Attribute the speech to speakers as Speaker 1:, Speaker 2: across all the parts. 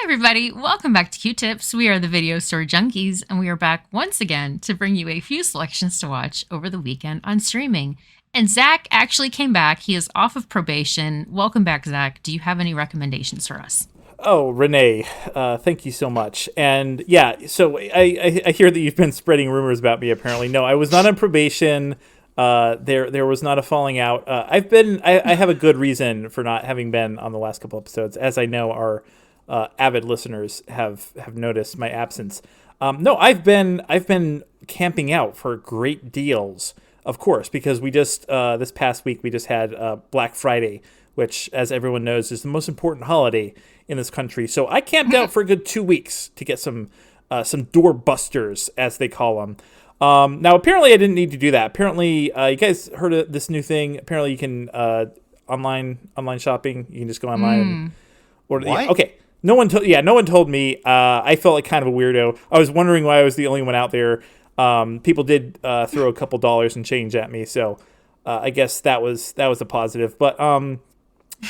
Speaker 1: everybody, welcome back to Q-Tips. We are the Video Store Junkies, and we are back once again to bring you a few selections to watch over the weekend on streaming. And Zach actually came back. He is off of probation. Welcome back, Zach. Do you have any recommendations for us?
Speaker 2: Oh, Renee, thank you so much. And yeah, so I hear that you've been spreading rumors about me. Apparently, no, I was not on probation. There was not a falling out. I have a good reason for not having been on the last couple episodes, as I know our avid listeners have noticed my absence. No, I've been camping out for great deals, of course, because we just this past week we just had Black Friday, which, as everyone knows, is the most important holiday in this country. So I camped out for a good 2 weeks to get some door busters, as they call them. Now, apparently, I didn't need to do that. Apparently, you guys heard of this new thing. Apparently, you can online shopping. You can just go online and order. Yeah,
Speaker 3: What?
Speaker 2: okay. No one told me. I felt like kind of a weirdo. I was wondering why I was the only one out there. People did throw a couple dollars and change at me, so I guess that was a positive. But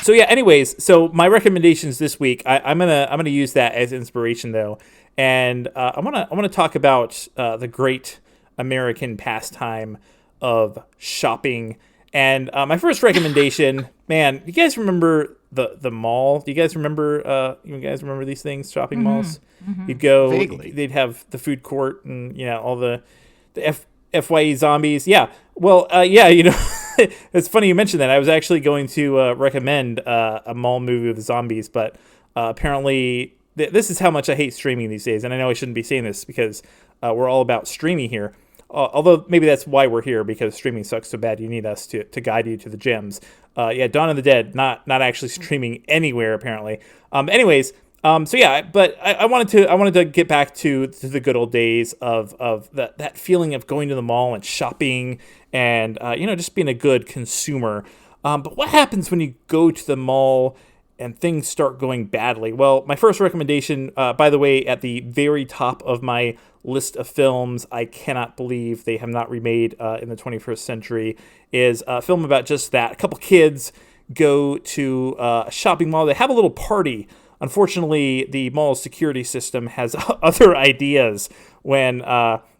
Speaker 2: so yeah. Anyways, so my recommendations this week, I'm gonna use that as inspiration though, and I wanna talk about the great American pastime of shopping. And my first recommendation, man, you guys remember the mall? Do you guys remember these things? Shopping malls. You'd go,
Speaker 3: Vaguely.
Speaker 2: they'd have the food court and all the FYE zombies. Yeah. Well, yeah, it's funny you mentioned that. I was actually going to recommend a mall movie with zombies, but apparently this is how much I hate streaming these days. And I know I shouldn't be saying this because we're all about streaming here. Although maybe that's why we're here, because streaming sucks so bad you need us to guide you to the gems. Yeah, Dawn of the Dead, not actually streaming anywhere apparently. Anyways, so yeah, but I wanted to get back to the good old days of that feeling of going to the mall and shopping and just being a good consumer. But what happens when you go to the mall and things start going badly? Well, my first recommendation, by the way, at the very top of my list of films I cannot believe they have not remade in the 21st century, is a film about just that. A couple kids go to a shopping mall. They have a little party. Unfortunately, the mall's security system has other ideas when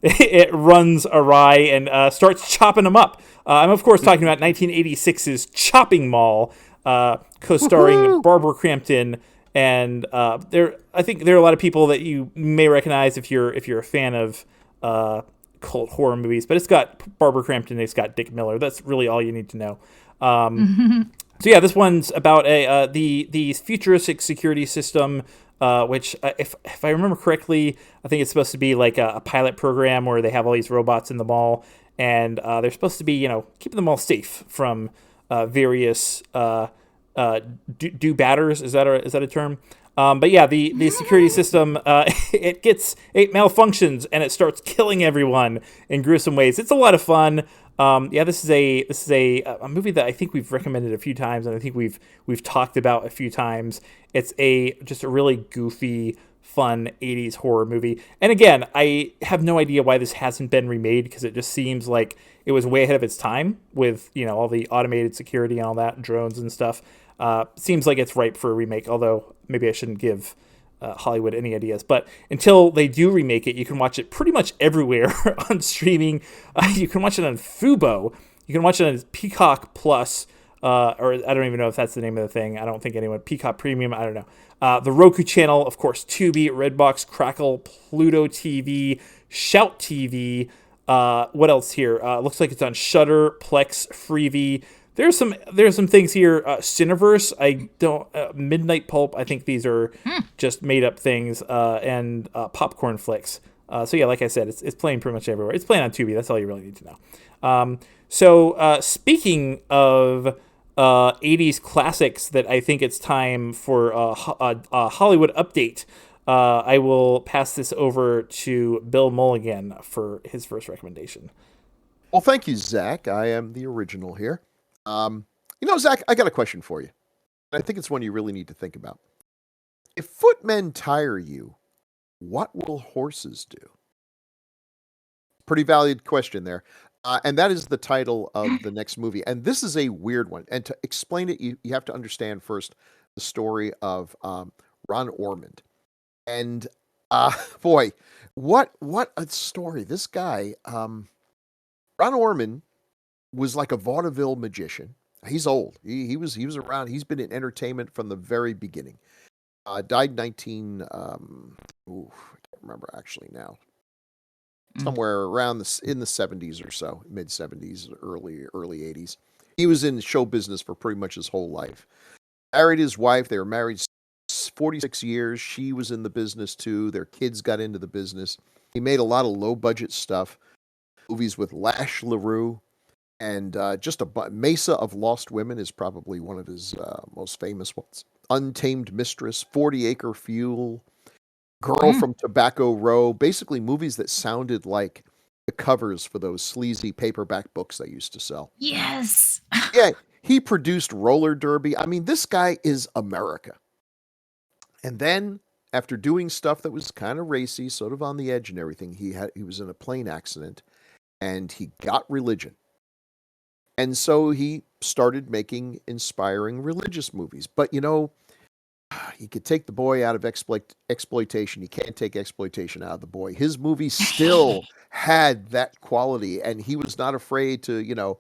Speaker 2: it runs awry and starts chopping them up. I'm, of course, talking about 1986's Chopping Mall, co-starring
Speaker 3: Woohoo!
Speaker 2: Barbara Crampton, and I think there are a lot of people that you may recognize if you're a fan of cult horror movies. But it's got Barbara Crampton, it's got Dick Miller. That's really all you need to know. So yeah, this one's about the futuristic security system, which if I remember correctly, I think it's supposed to be like a pilot program where they have all these robots in the mall, and they're supposed to be keeping them all safe from various do batters. Is that a term? But yeah, the security system it malfunctions and it starts killing everyone in gruesome ways. It's a lot of fun. Yeah, this is a movie that I think we've recommended a few times, and I think we've talked about a few times. It's just a really goofy, fun 80s horror movie. And again, I have no idea why this hasn't been remade, because it just seems like it was way ahead of its time with all the automated security and all that, drones and stuff. Seems like it's ripe for a remake, although maybe I shouldn't give Hollywood any ideas. But until they do remake it, you can watch it pretty much everywhere on streaming. You can watch it on Fubo. You can watch it on Peacock Plus, or I don't even know if that's the name of the thing. I don't think anyone. Peacock Premium, I don't know. The Roku channel, of course, Tubi, Redbox, Crackle, Pluto TV, Shout TV. What else here? Looks like it's on Shudder, Plex, Freevee. There's some things here. Cineverse, I don't. Midnight Pulp, I think these are just made up things. And Popcorn Flicks. So yeah, like I said, it's playing pretty much everywhere. It's playing on Tubi. That's all you really need to know. So speaking of 80s classics, that I think it's time for a Hollywood update. I will pass this over to Bill Mulligan for his first recommendation.
Speaker 3: Well, thank you, Zach. I am the original here. Zach, I got a question for you. I think it's one you really need to think about. If footmen tire you, what will horses do? Pretty valid question there. And that is the title of the next movie. And this is a weird one. And to explain it, you have to understand first the story of Ron Ormond. And boy, what a story! This guy, Ron Orman, was like a vaudeville magician. He's old. He was around. He's been in entertainment from the very beginning. Died 19. I can't remember actually now.
Speaker 1: Mm.
Speaker 3: Somewhere around in the 70s or so, mid 70s, early 80s. He was in show business for pretty much his whole life. Married his wife. They were married 46 years. She was in the business too. Their kids got into the business. He made a lot of low budget stuff, movies with Lash LaRue, and just Mesa of Lost Women is probably one of his most famous ones. Untamed Mistress, 40 Acre Fuel, Girl
Speaker 1: Mm.
Speaker 3: from Tobacco Row, basically movies that sounded like the covers for those sleazy paperback books they used to sell.
Speaker 1: Yes.
Speaker 3: Yeah, he produced Roller Derby. I mean, this guy is America. And then after doing stuff that was kind of racy, sort of on the edge and everything, he was in a plane accident and he got religion. And so he started making inspiring religious movies. But you could take the boy out of exploitation. You can't take exploitation out of the boy. His movie still had that quality, and he was not afraid to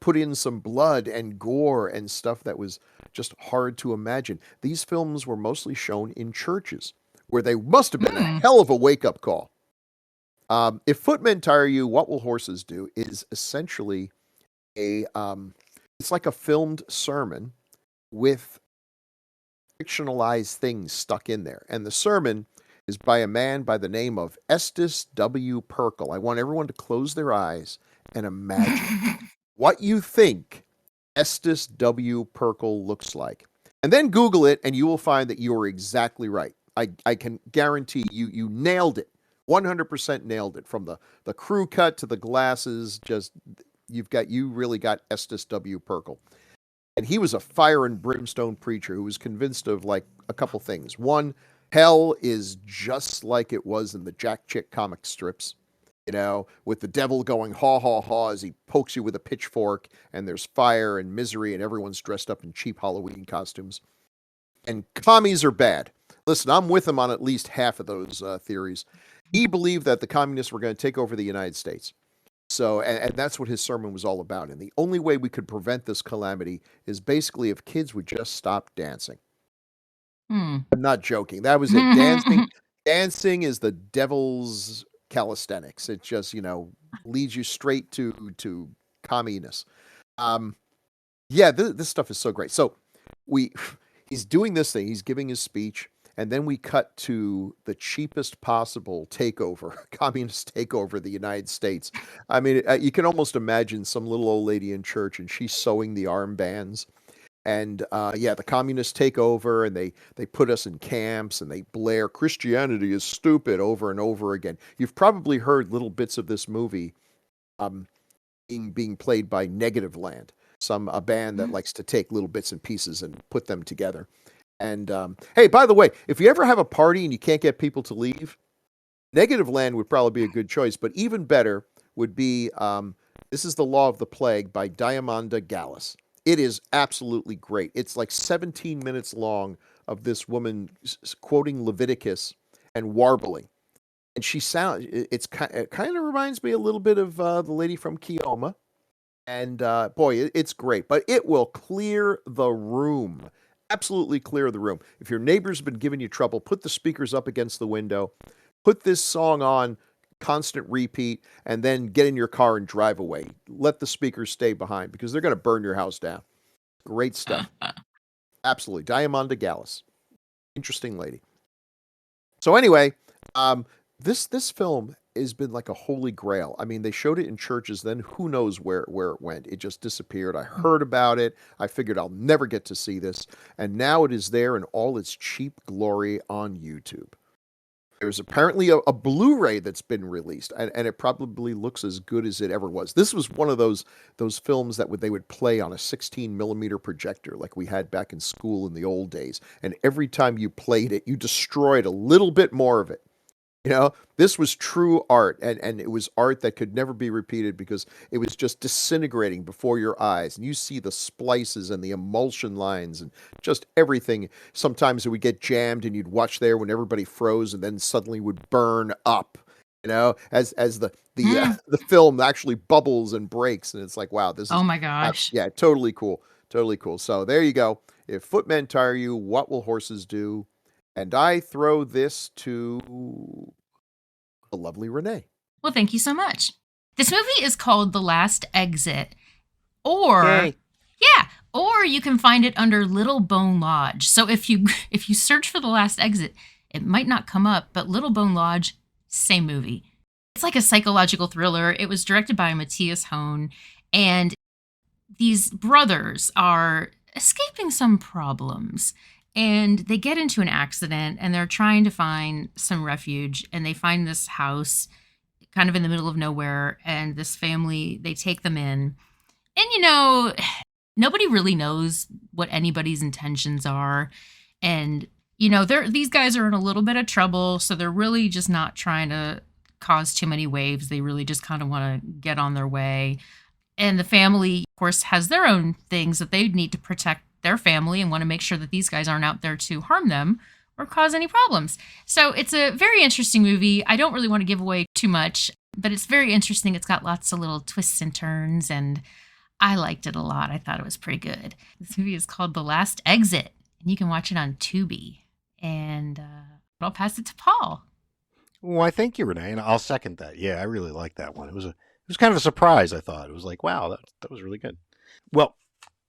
Speaker 3: put in some blood and gore and stuff that was just hard to imagine. These films were mostly shown in churches, where they must have been a
Speaker 1: Mm.
Speaker 3: hell of a wake-up call. If Footmen Tire You, What Will Horses Do is essentially it's like a filmed sermon with fictionalized things stuck in there. And the sermon is by a man by the name of Estes W. Perkle. I want everyone to close their eyes and imagine what you think Estes W. Perkle looks like. And then Google it, and you will find that you are exactly right. I can guarantee you nailed it. 100% nailed it. From the crew cut to the glasses, just you really got Estes W. Perkle. And he was a fire and brimstone preacher who was convinced of like a couple things. One, hell is just like it was in the Jack Chick comic strips, with the devil going ha ha ha as he pokes you with a pitchfork, and there's fire and misery, and everyone's dressed up in cheap Halloween costumes. And commies are bad. Listen, I'm with him on at least half of those theories. He believed that the communists were going to take over the United States. So, and that's what his sermon was all about. And the only way we could prevent this calamity is basically if kids would just stop dancing.
Speaker 1: Mm.
Speaker 3: I'm not joking. That was it. Dancing is the devil's calisthenics. It just, leads you straight to communist. Yeah, this stuff is so great. So he's doing this thing. He's giving his speech. And then we cut to the cheapest possible takeover, communist takeover of the United States. I mean, you can almost imagine some little old lady in church, and she's sewing the armbands. And yeah, the communists take over, and they put us in camps, and they blare "Christianity is stupid" over and over again. You've probably heard little bits of this movie being played by Negative Land, a band that likes to take little bits and pieces and put them together. And hey, by the way, if you ever have a party and you can't get people to leave, Negative Land would probably be a good choice. But even better would be This is the Law of the Plague by Diamanda Gallis. It is absolutely great. It's like 17 minutes long of this woman quoting Leviticus and warbling. And it kind of reminds me a little bit of the lady from Kioma. And boy, it's great. But it will clear the room. Absolutely clear the room. If your neighbor's been giving you trouble, put the speakers up against the window, put this song on constant repeat, and then get in your car and drive away. Let the speakers stay behind because they're going to burn your house down. Great stuff. Absolutely. Diamanda Gallis. Interesting lady. So anyway, this film has been like a holy grail. I mean, they showed it in churches, then who knows where it went. It just disappeared. I heard about it. I figured I'll never get to see this. And now it is there in all its cheap glory on YouTube. There's apparently a Blu-ray that's been released, and it probably looks as good as it ever was. This was one of those films that they would play on a 16 millimeter projector like we had back in school in the old days. And every time you played it, you destroyed a little bit more of it. This was true art, and it was art that could never be repeated because it was just disintegrating before your eyes. And you see the splices and the emulsion lines and just everything. Sometimes it would get jammed and you'd watch there when everybody froze and then suddenly would burn up, as the film actually bubbles and breaks. And it's like, wow, this
Speaker 1: Oh
Speaker 3: is,
Speaker 1: my gosh.
Speaker 3: yeah, totally cool. Totally cool. So there you go. If footmen tire you, what will horses do? And I throw this to the lovely Renee.
Speaker 1: Well, thank you so much. This movie is called The Last Exit. Or
Speaker 2: Yay.
Speaker 1: yeah, or you can find it under Little Bone Lodge. So if you if you search for The Last Exit, it might not come up, but Little Bone Lodge, same movie. It's like a psychological thriller. It was directed by Matthias Hone, and these brothers are escaping some problems. And they get into an accident and they're trying to find some refuge, and they find this house kind of in the middle of nowhere, and this family, they take them in. And nobody really knows what anybody's intentions are. And these guys are in a little bit of trouble, so they're really just not trying to cause too many waves. They really just kind of want to get on their way. And the family, of course, has their own things that they need to protect their family and want to make sure that these guys aren't out there to harm them or cause any problems. So it's a very interesting movie. I don't really want to give away too much, but it's very interesting. It's got lots of little twists and turns, and I liked it a lot. I thought it was pretty good. This movie is called The Last Exit, and you can watch it on Tubi. And I'll pass it to Paul.
Speaker 4: Well, thank you, Renee, and I'll second that. Yeah, I really liked that one. It was kind of a surprise. I thought it was like, wow, that was really good. Well,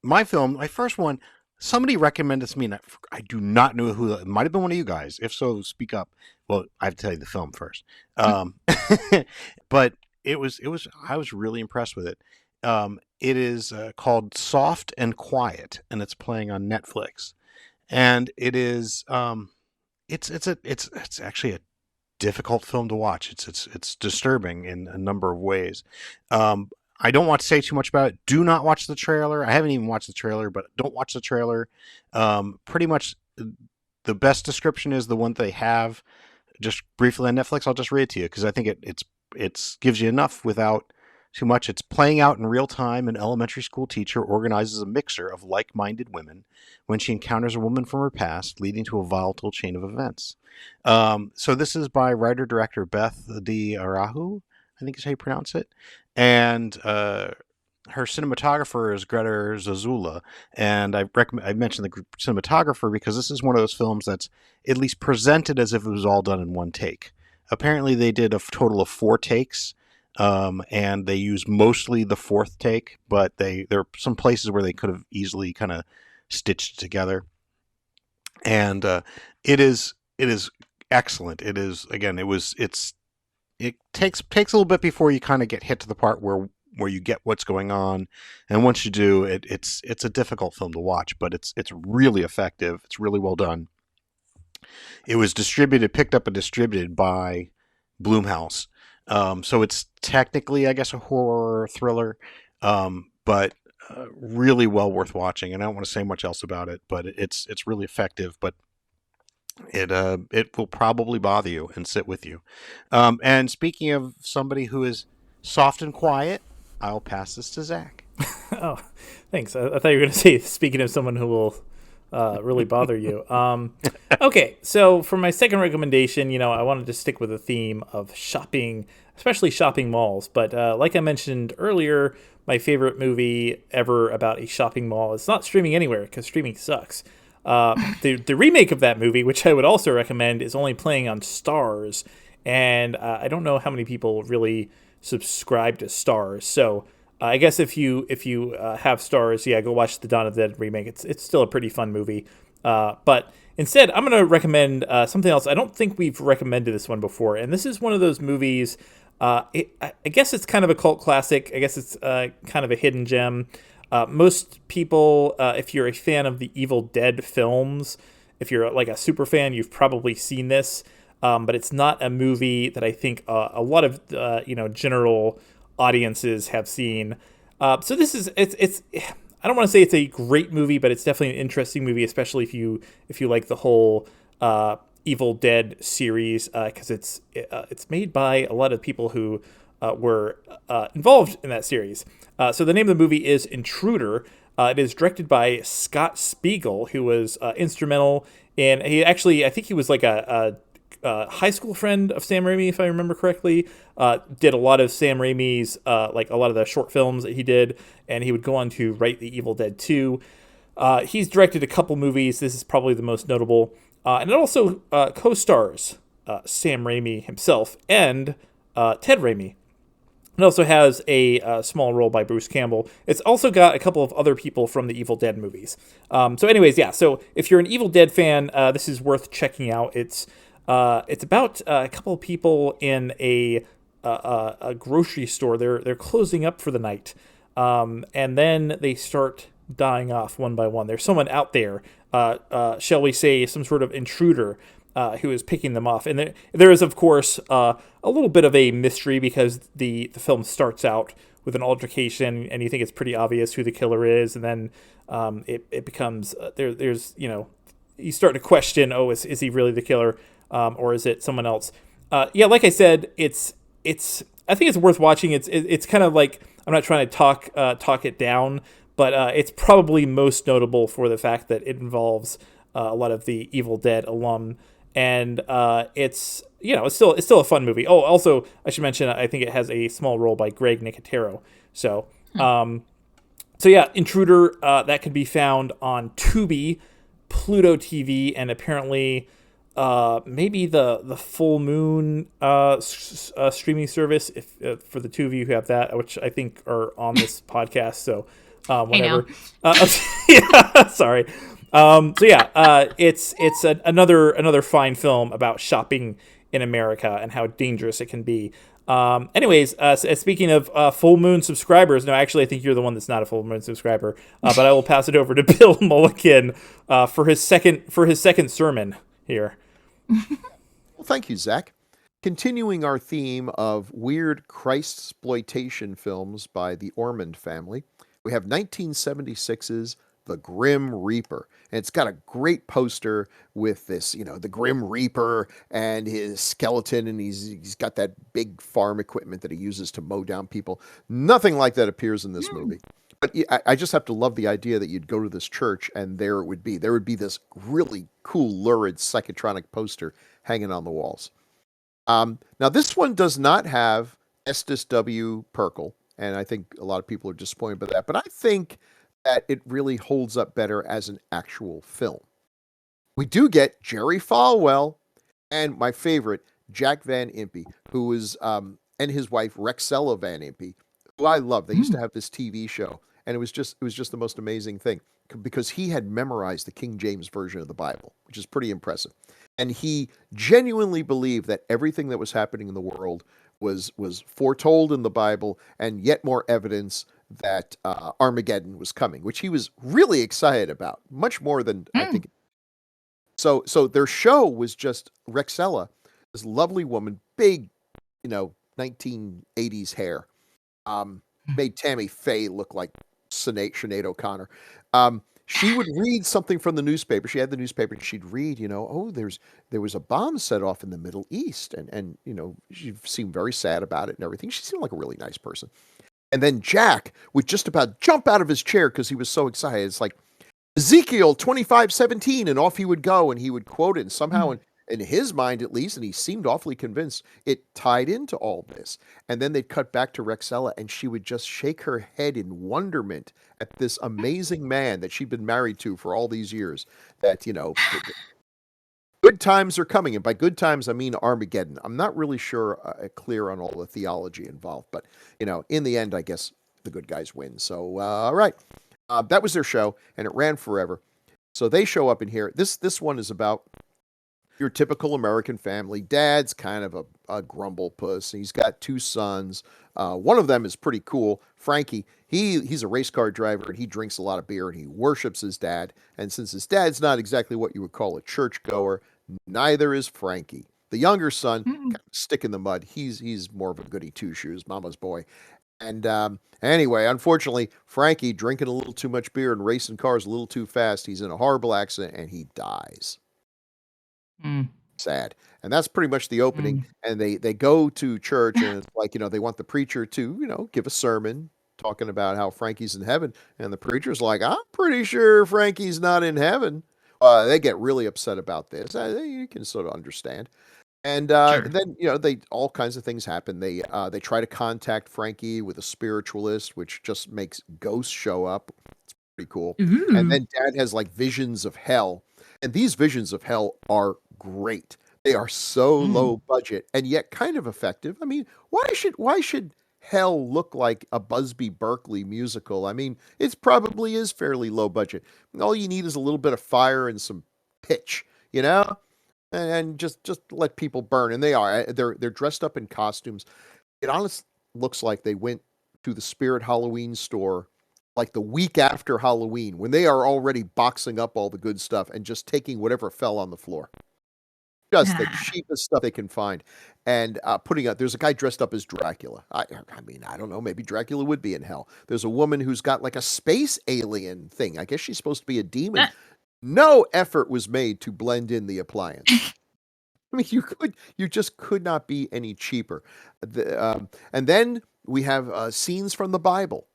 Speaker 4: my first one, somebody recommended to me, and I do not know who. It might have been one of you guys. If so, speak up. Well, I have to tell you the film first. But it was. I was really impressed with it. It is called Soft and Quiet, and it's playing on Netflix. And it is. It's actually a difficult film to watch. It's disturbing in a number of ways. I don't want to say too much about it. Do not watch the trailer. I haven't even watched the trailer, but don't watch the trailer. Pretty much the best description is the one they have just briefly on Netflix. I'll just read it to you because I think it gives you enough without too much. It's playing out in real time. An elementary school teacher organizes a mixer of like-minded women when she encounters a woman from her past, leading to a volatile chain of events. So this is by writer-director Beth D. Arahu, I think is how you pronounce it. And her cinematographer is Greta Zazula. And I mentioned the cinematographer because this is one of those films that's at least presented as if it was all done in one take. Apparently they did a total of 4 takes. And they use mostly the 4th take, but there are some places where they could have easily kind of stitched it together. And it is excellent. It is, again, it takes a little bit before you kind of get hit to the part where you get what's going on, and once you do, it's a difficult film to watch, but it's really effective. It's really well done. It was picked up and distributed by Blumhouse. So it's technically, I guess, a horror thriller, but really well worth watching. And I don't want to say much else about it, but it's really effective. But it will probably bother you and sit with you. And speaking of somebody who is soft and quiet, I'll pass this to Zach.
Speaker 2: Oh, thanks. I thought you were going to say, speaking of someone who will really bother you. Okay, so for my second recommendation, I wanted to stick with the theme of shopping, especially shopping malls. But like I mentioned earlier, my favorite movie ever about a shopping mall is not streaming anywhere because streaming sucks. The remake of that movie, which I would also recommend, is only playing on Stars, and I don't know how many people really subscribe to Stars. So I guess if you have Stars, yeah, go watch the Dawn of the Dead remake. It's still a pretty fun movie. But instead, I'm going to recommend something else. I don't think we've recommended this one before, and this is one of those movies. I guess it's kind of a cult classic. I guess it's kind of a hidden gem. Most people, if you're a fan of the Evil Dead films, if you're like a super fan, you've probably seen this. But it's not a movie that I think a lot of general audiences have seen. So this is it's I don't want to say it's a great movie, but it's definitely an interesting movie, especially if you like the whole Evil Dead series because it's made by a lot of people who were involved in that series. So the name of the movie is Intruder. It is directed by Scott Spiegel, who was instrumental in. He actually, I think he was like a high school friend of Sam Raimi, if I remember correctly. Did a lot of Sam Raimi's, like a lot of the short films that he did, and he would go on to write the Evil Dead 2. He's directed a couple movies. This is probably the most notable. And it also co-stars Sam Raimi himself and Ted Raimi. It also has a small role by Bruce Campbell. It's also got a couple of other people from the Evil Dead movies. So anyways, yeah. So if you're an Evil Dead fan, this is worth checking out. It's about a couple of people in a grocery store. They're closing up for the night, and then they start dying off one by one. There's someone out there, shall we say, some sort of intruder who is picking them off. And there is, of course, a little bit of a mystery because the film starts out with an altercation, and you think it's pretty obvious who the killer is, and then it becomes there's you start to question, oh, is he really the killer, or is it someone else? Yeah, like I said, it's I think it's worth watching. It's kind of like, I'm not trying to talk it down, but it's probably most notable for the fact that it involves a lot of the Evil Dead alum, and it's still a fun movie. Oh, also I should mention, I think it has a small role by Greg Nicotero. So yeah, Intruder, that can be found on Tubi, Pluto TV, and apparently maybe the Full Moon streaming service, if for the two of you who have that, which I think are on this podcast. So whatever. Yeah, sorry. So yeah, it's another fine film about shopping in America and how dangerous it can be. Anyways, speaking of Full Moon subscribers, no, actually, I think you're the one that's not a Full Moon subscriber. But I will pass it over to Bill Mulligan for his second sermon here.
Speaker 3: Well, thank you, Zach. Continuing our theme of weird Christ-sploitation films by the Ormond family, we have 1976's The Grim Reaper. And it's got a great poster with this, the Grim Reaper and his skeleton, and he's got that big farm equipment that he uses to mow down people. Nothing like that appears in this movie. But I just have to love the idea that you'd go to this church and there it would be. There would be this really cool, lurid psychotronic poster hanging on the walls. Now, this one does not have Estes W. Perkel, and I think a lot of people are disappointed by that. But I think that it really holds up better as an actual film. We do get Jerry Falwell and my favorite, Jack Van Impe, who is, and his wife, Rexella Van Impe, who I love. They used to have this TV show. And it was just the most amazing thing because he had memorized the King James Version of the Bible, which is pretty impressive. And he genuinely believed that everything that was happening in the world was foretold in the Bible, and yet more evidence that Armageddon was coming, which he was really excited about, much more than I think. So their show was just Rexella, this lovely woman, big, 1980s hair, made Tammy Faye look like Sinead O'Connor. She would read something from the newspaper. She had the newspaper and she'd read, there was a bomb set off in the Middle East. And she seemed very sad about it and everything. She seemed like a really nice person. And then Jack would just about jump out of his chair because he was so excited. It's like Ezekiel 25:17, and off he would go and he would quote it. And somehow in his mind, at least, and he seemed awfully convinced, it tied into all this. And then they'd cut back to Rexella, and she would just shake her head in wonderment at this amazing man that she'd been married to for all these years, that, good times are coming. And by good times, I mean Armageddon. I'm not really clear on all the theology involved, but, in the end, I guess the good guys win. So, all right. That was their show, and it ran forever. So they show up in here. This one is about your typical American family. Dad's kind of a grumble puss. He's got two sons. One of them is pretty cool. Frankie, he's a race car driver, and he drinks a lot of beer, and he worships his dad. And since his dad's not exactly what you would call a churchgoer, neither is Frankie. The younger son, kind of stick in the mud. He's more of a goody two-shoes, mama's boy. And anyway, unfortunately, Frankie, drinking a little too much beer and racing cars a little too fast, he's in a horrible accident, and he dies. sad. And that's pretty much the opening.
Speaker 1: Mm.
Speaker 3: And they go to church, and it's like, they want the preacher to, give a sermon talking about how Frankie's in heaven. And the preacher's like, I'm pretty sure Frankie's not in heaven. They get really upset about this. You can sort of understand. And
Speaker 1: Sure.
Speaker 3: then they all kinds of things happen. They try to contact Frankie with a spiritualist, which just makes ghosts show up. It's pretty cool. And
Speaker 1: Ooh.
Speaker 3: then Dad has like visions of hell, and these visions of hell are great. They are so
Speaker 1: Mm.
Speaker 3: low budget and yet kind of effective. I mean, why should hell look like a Busby Berkeley musical? I mean, it probably is fairly low budget. All you need is a little bit of fire and some pitch, you know? And just let people burn. And they are. They're dressed up in costumes. It honestly looks like they went to the Spirit Halloween store like the week after Halloween, when they are already boxing up all the good stuff and just taking whatever fell on the floor. Just the cheapest stuff they can find. And putting out, there's a guy dressed up as Dracula. I mean, I don't know, maybe Dracula would be in hell. There's a woman who's got like a space alien thing. I guess she's supposed to be a demon. No effort was made to blend in the appliance. I mean, you just could not be any cheaper. And then we have scenes from the Bible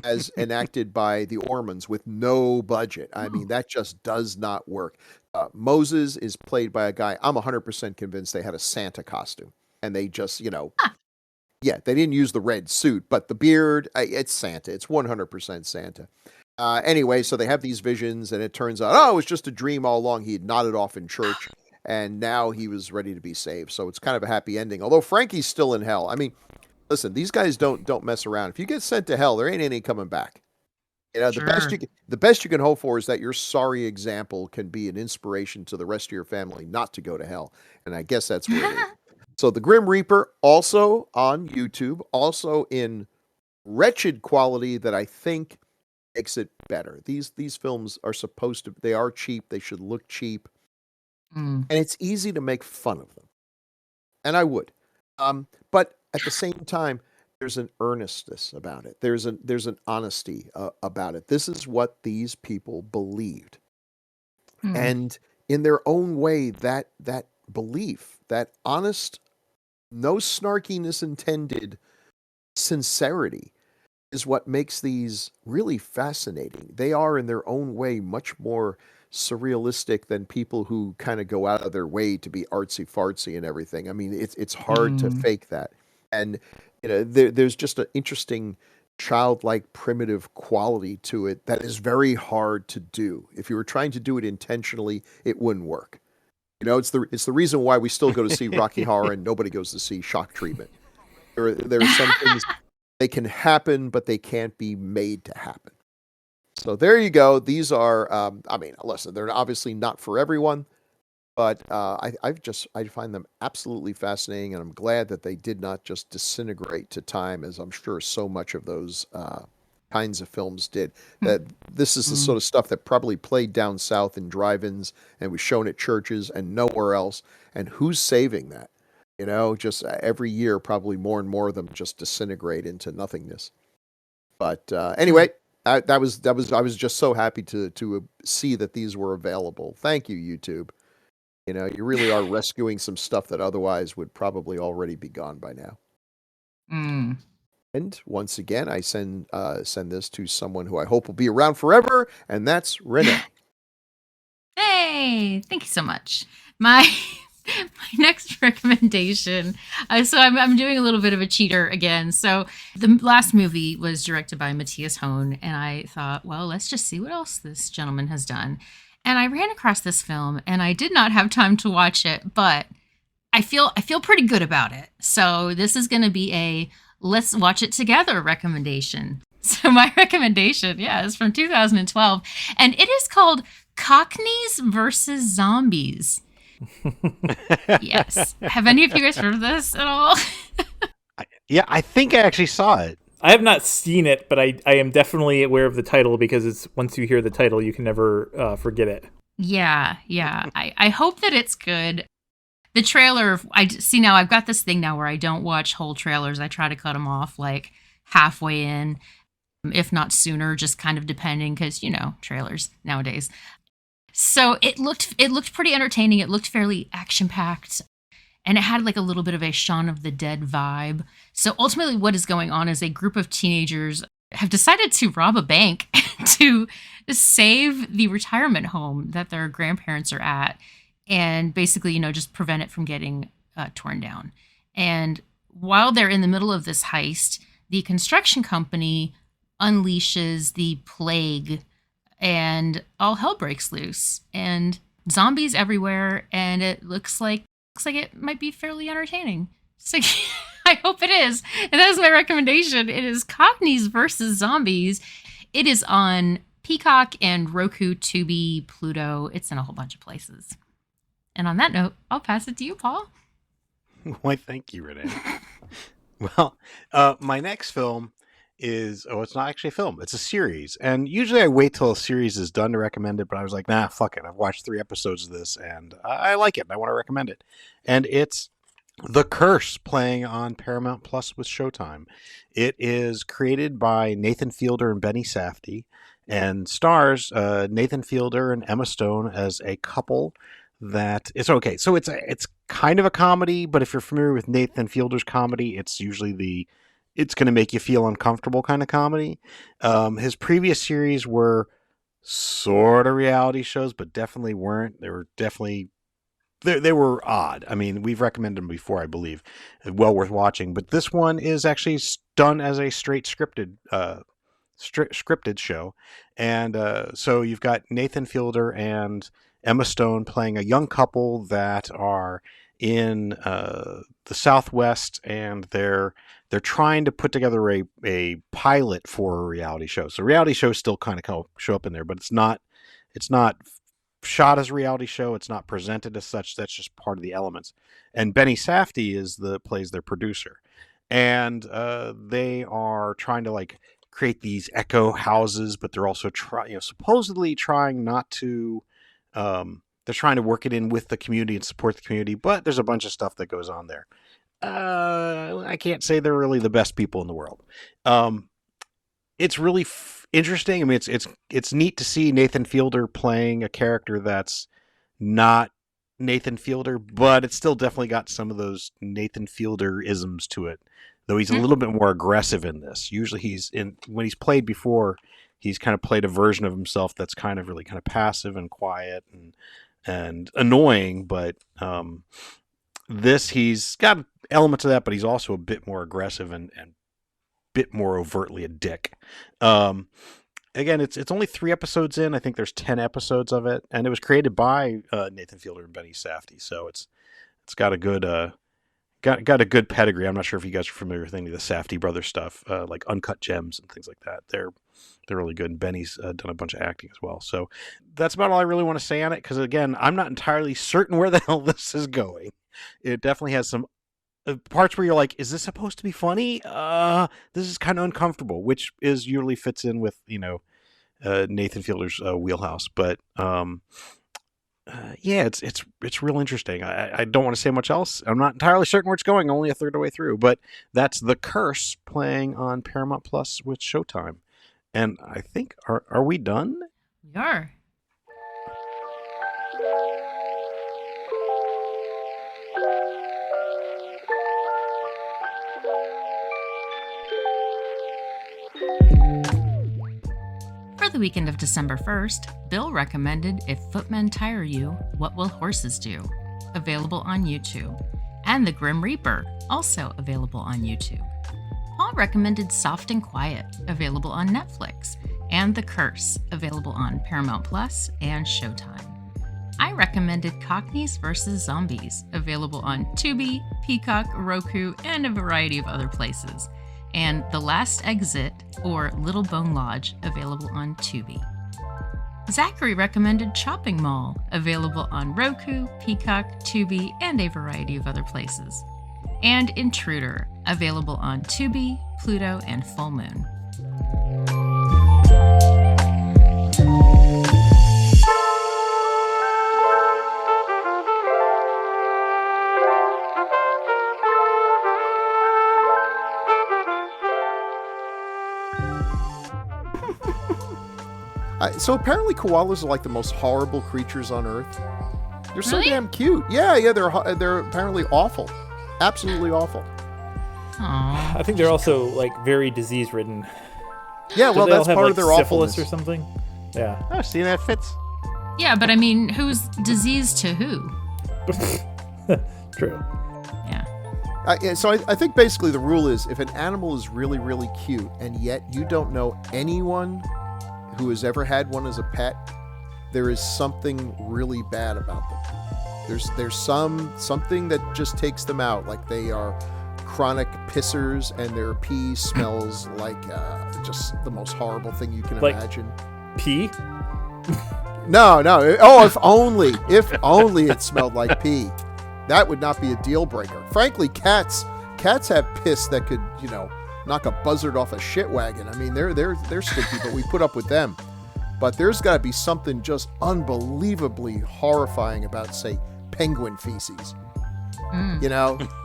Speaker 3: as enacted by the Ormans with no budget. I mean, that just does not work. Moses is played by a guy. I'm 100% convinced they had a Santa costume, and they just, yeah, they didn't use the red suit, but the beard, it's Santa. It's 100% Santa. Anyway, so they have these visions, and it turns out, it was just a dream all along. He had nodded off in church, and now he was ready to be saved. So it's kind of a happy ending. Although Frankie's still in hell. I mean, listen, these guys don't mess around. If you get sent to hell, there ain't any coming back.
Speaker 1: Sure.
Speaker 3: The best you can hope for is that your sorry example can be an inspiration to the rest of your family not to go to hell. And I guess that's where it is. So the Grim Reaper, also on YouTube, also in wretched quality that I think makes it better. These films are they are cheap. They should look cheap.
Speaker 1: Mm.
Speaker 3: And it's easy to make fun of them. And I would. But at the same time, there's an earnestness about it. There's an honesty about it. This is what these people believed.
Speaker 1: Mm.
Speaker 3: And in their own way, that belief, that honest, no snarkiness intended sincerity is what makes these really fascinating. They are in their own way much more surrealistic than people who kind of go out of their way to be artsy fartsy and everything. I mean, it's hard to fake that. And there's just an interesting childlike primitive quality to it that is very hard to do. If you were trying to do it intentionally, it wouldn't work. It's the reason why we still go to see Rocky Horror and nobody goes to see Shock Treatment. There are some things they can happen, but they can't be made to happen. So there you go. These are, I mean, listen, they're obviously not for everyone, but I find them absolutely fascinating, and I'm glad that they did not just disintegrate to time, as I'm sure so much of those kinds of films did. That this is the sort of stuff that probably played down south in drive-ins and was shown at churches and nowhere else. And who's saving that? Just every year, probably more and more of them just disintegrate into nothingness. But anyway. I was just so happy to see that these were available. Thank you, YouTube. You really are rescuing some stuff that otherwise would probably already be gone by now.
Speaker 1: Mm.
Speaker 3: And once again, I send this to someone who I hope will be around forever, and that's Renee.
Speaker 1: Hey, thank you so much. My next recommendation. So I'm doing a little bit of a cheater again. So the last movie was directed by Matthias Hone, and I thought, well, let's just see what else this gentleman has done. And I ran across this film, and I did not have time to watch it, but I feel pretty good about it. So this is going to be a let's watch it together recommendation. So my recommendation, is from 2012, and it is called Cockneys versus Zombies. Yes. Have any of you guys heard of this at all?
Speaker 4: Yeah, I think I actually saw it.
Speaker 2: I have not seen it, but I am definitely aware of the title because it's once you hear the title, you can never forget it.
Speaker 1: Yeah. I hope that it's good. The trailer, I see now, I've got this thing now where I don't watch whole trailers. I try to cut them off like halfway in, if not sooner, just kind of depending because, trailers nowadays. So it looked pretty entertaining. It looked fairly action packed, and it had like a little bit of a Shaun of the Dead vibe. So ultimately, what is going on is a group of teenagers have decided to rob a bank to save the retirement home that their grandparents are at, and basically, just prevent it from getting torn down. And while they're in the middle of this heist, the construction company unleashes the plague and all hell breaks loose and zombies everywhere, and it looks like it might be fairly entertaining. So I hope it is. And that is my recommendation. It is Cockneys versus Zombies. It is on Peacock and Roku, Tubi, Pluto. It's in a whole bunch of places. And on that note, I'll pass it to you, Paul.
Speaker 4: Why, thank you, Renee. Well, my next film it's not actually a film, it's a series. And usually I wait till a series is done to recommend it, but I was like, nah, fuck it. I've watched 3 episodes of this and I like it and I want to recommend it. And it's The Curse, playing on Paramount Plus with Showtime. It is created by Nathan Fielder and Benny Safdie and stars Nathan Fielder and Emma Stone as a couple that it's okay. So it's kind of a comedy, but if you're familiar with Nathan Fielder's comedy, it's usually it's going to make you feel uncomfortable kind of comedy. His previous series were sort of reality shows, but definitely weren't. They were definitely they were odd. I mean, we've recommended them before, I believe. Well worth watching. But this one is actually done as a straight scripted show, and so you've got Nathan Fielder and Emma Stone playing a young couple that are in the Southwest, and they're trying to put together a pilot for a reality show. So reality shows still kind of show up in there, but it's not shot as a reality show. It's not presented as such. That's just part of the elements. And Benny Safdie plays their producer, and they are trying to like create these echo houses, but they're also supposedly trying not to. They're trying to work it in with the community and support the community, but there's a bunch of stuff that goes on there. I can't say they're really the best people in the world. It's really interesting. I mean, it's neat to see Nathan Fielder playing a character that's not Nathan Fielder, but it's still definitely got some of those Nathan Fielder isms to it. Though he's a little bit more aggressive in this. Usually when he's played before, he's kind of played a version of himself that's kind of really kind of passive and quiet and annoying, but this, he's got elements of that, but he's also a bit more aggressive and bit more overtly a dick. Again, it's only 3 episodes in. I think there's 10 episodes of it, and it was created by Nathan Fielder and Benny Safdie, so it's got a good got a good pedigree. I'm not sure if you guys are familiar with any of the Safdie brothers stuff, like Uncut Gems and things like that. They're really good, and Benny's done a bunch of acting as well. So that's about all I really want to say on it, because again, I'm not entirely certain where the hell this is going. It definitely has some parts where you're like, is this supposed to be funny? This is kind of uncomfortable, which usually fits in with Nathan Fielder's wheelhouse. But yeah, it's real interesting. I don't want to say much else. I'm not entirely certain where it's going. Only a third of the way through, but that's The Curse, playing on Paramount Plus with Showtime. And I think are we done?
Speaker 1: We are. For the weekend of December 1st, Bill recommended If Footmen Tire You, What Will Horses Do? Available on YouTube. And The Grim Reaper, also available on YouTube. Paul recommended Soft and Quiet, available on Netflix. And The Curse, available on Paramount Plus and Showtime. I recommended Cockneys vs. Zombies, available on Tubi, Peacock, Roku, and a variety of other places. And The Last Exit, or Little Bone Lodge, available on Tubi. Zachary recommended Chopping Mall, available on Roku, Peacock, Tubi, and a variety of other places. And Intruder, available on Tubi, Pluto, and Full Moon.
Speaker 3: So apparently koalas are like the most horrible creatures on Earth. They're so
Speaker 1: Really?
Speaker 3: damn cute. Yeah, they're apparently awful. Absolutely awful.
Speaker 1: Aw.
Speaker 2: I think they're also like very disease ridden.
Speaker 3: Yeah, well, that's part of their
Speaker 2: syphilis
Speaker 3: awfulness.
Speaker 2: or something. Yeah.
Speaker 4: Oh, see, that fits.
Speaker 1: Yeah, but I mean, who's diseased to who?
Speaker 2: True.
Speaker 1: Yeah.
Speaker 3: So I think basically the rule is if an animal is really, really cute and yet you don't know anyone who has ever had one as a pet, there is something really bad about them. There's something that just takes them out, like they are chronic pissers and their pee smells like just the most horrible thing you can
Speaker 2: Like-
Speaker 3: imagine.
Speaker 2: Pee?
Speaker 3: No. Oh, if only it smelled like pee. That would not be a deal breaker. Frankly, cats have piss that could, knock a buzzard off a shit wagon. I mean, they're stinky, but we put up with them. But there's got to be something just unbelievably horrifying about, say, penguin feces.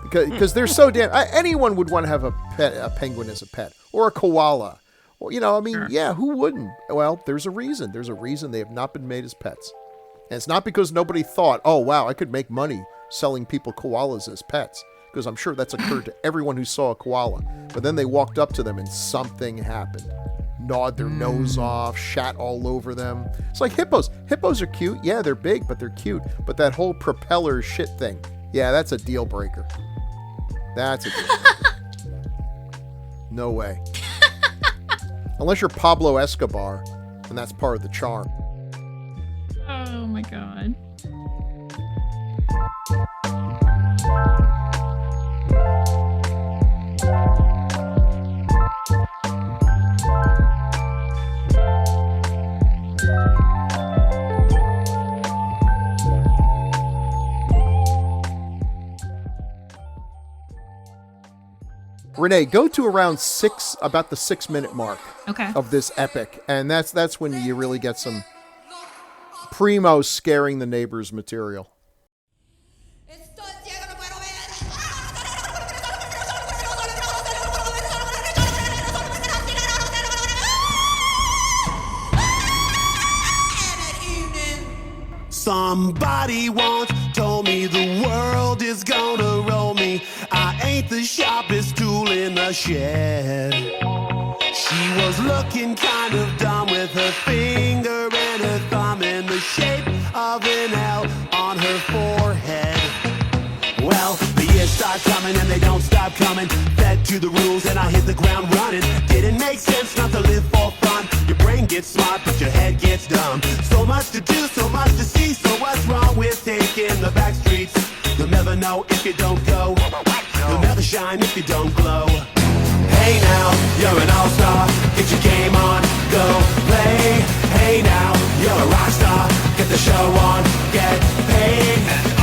Speaker 3: Because they're so damn. Anyone would want to have a penguin as a pet or a koala. Well, yeah, who wouldn't? Well, there's a reason. There's a reason they have not been made as pets. And it's not because nobody thought, oh, wow, I could make money selling people koalas as pets. Because I'm sure that's occurred to everyone who saw a koala. But then they walked up to them and something happened. Gnawed their nose off, shat all over them. It's like hippos. Hippos are cute. Yeah, they're big, but they're cute. But that whole propeller shit thing, yeah, that's a deal breaker. That's a deal breaker. No way. Unless you're Pablo Escobar, and that's part of the charm.
Speaker 1: Oh my god.
Speaker 3: Renee, go to around about the 6-minute mark
Speaker 1: Okay.
Speaker 3: of this epic, and that's when you really get some primo scaring the neighbors material.
Speaker 5: Estoy ciego, no puedo ver.
Speaker 6: Somebody once told me the world is gonna roll me. I ain't the sharpest tool in the shed. She was looking kind of dumb with her finger and her thumb in the shape of an L on her forehead. Well, the years start coming and they don't stop coming. Fed to the rules and I hit the ground running. Didn't make sense not to live for fun. Your brain gets smart but your head gets dumb. So much to do, so much to see. So what's wrong with taking the back streets? You'll never know if you don't go. You'll never shine if you don't glow. Hey now, you're an all-star. Get your game on, go play. Hey now, you're a rock star. Get the show on, get paid.